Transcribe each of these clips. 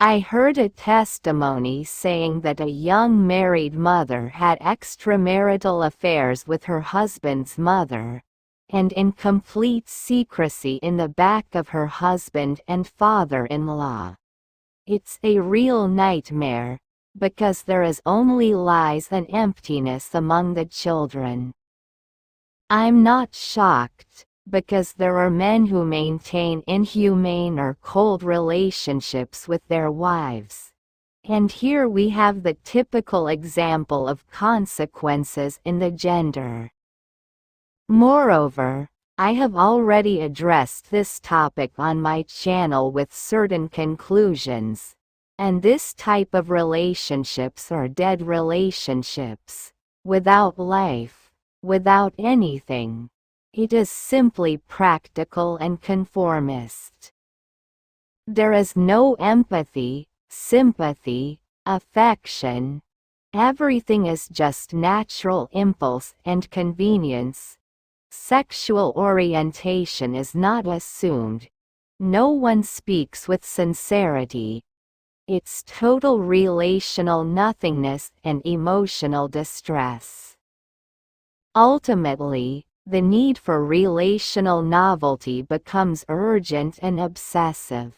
I heard a testimony saying that a young married mother had extramarital affairs with her husband's mother, and in complete secrecy in the back of her husband and father-in-law. It's a real nightmare, because there is only lies and emptiness among the children. I'm not shocked, because there are men who maintain inhumane or cold relationships with their wives. And here we have the typical example of consequences in the gender. Moreover, I have already addressed this topic on my channel with certain conclusions, and this type of relationships are dead relationships, without life, without anything. It is simply practical and conformist. There is no empathy, sympathy, affection. Everything is just natural impulse and convenience. Sexual orientation is not assumed. No one speaks with sincerity. It's total relational nothingness and emotional distress. Ultimately, the need for relational novelty becomes urgent and obsessive.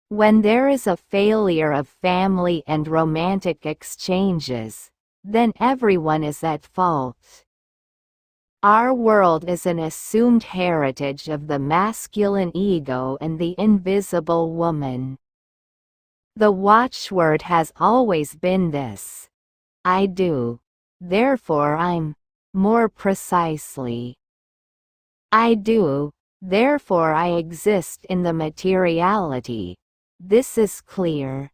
When there is a failure of family and romantic exchanges, then everyone is at fault. Our world is an assumed heritage of the masculine ego and the invisible woman. The watchword has always been this: I do, therefore I'm. More precisely, I do, therefore I exist in the materiality. This is clear.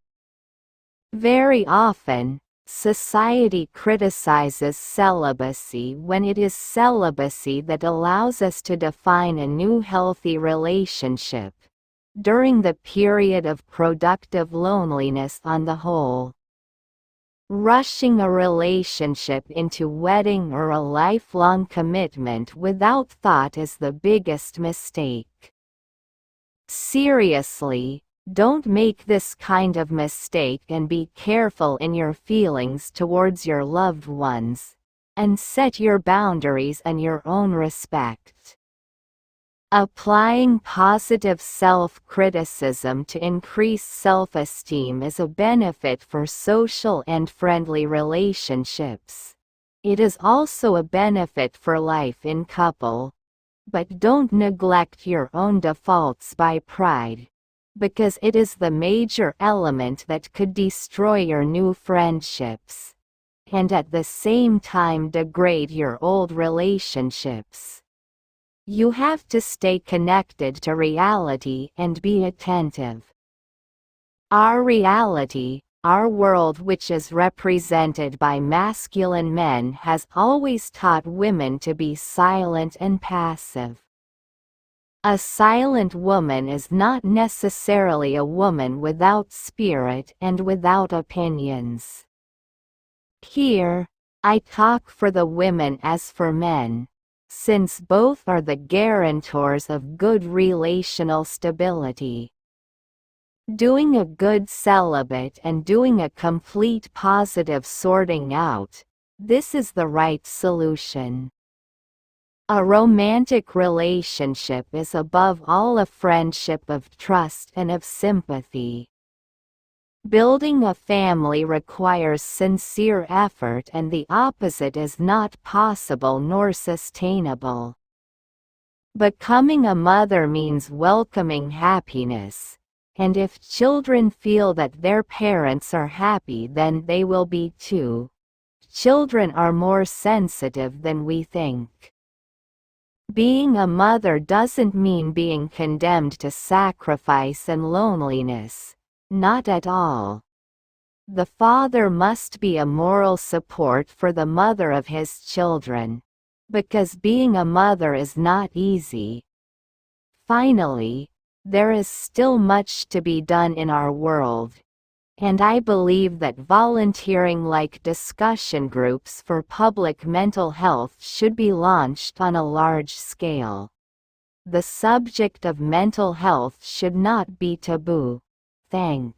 Very often, society criticizes celibacy when it is celibacy that allows us to define a new healthy relationship, during the period of productive loneliness on the whole. Rushing a relationship into wedding or a lifelong commitment without thought is the biggest mistake. Seriously, don't make this kind of mistake and be careful in your feelings towards your loved ones, and set your boundaries and your own respect. Applying positive self-criticism to increase self-esteem is a benefit for social and friendly relationships. It is also a benefit for life in couple. But don't neglect your own defaults by pride, because it is the major element that could destroy your new friendships, and at the same time degrade your old relationships. You have to stay connected to reality and be attentive. Our reality, our world, which is represented by masculine men, has always taught women to be silent and passive. A silent woman is not necessarily a woman without spirit and without opinions. Here, I talk for the women as for men, since both are the guarantors of good relational stability. Doing a good celibate and doing a complete positive sorting out, this is the right solution. A romantic relationship is above all a friendship of trust and of sympathy. Building a family requires sincere effort, and the opposite is not possible nor sustainable. Becoming a mother means welcoming happiness, and if children feel that their parents are happy, then they will be too. Children are more sensitive than we think. Being a mother doesn't mean being condemned to sacrifice and loneliness. Not at all. The father must be a moral support for the mother of his children, because being a mother is not easy. Finally, there is still much to be done in our world, and I believe that volunteering like discussion groups for public mental health should be launched on a large scale. The subject of mental health should not be taboo. Thanks.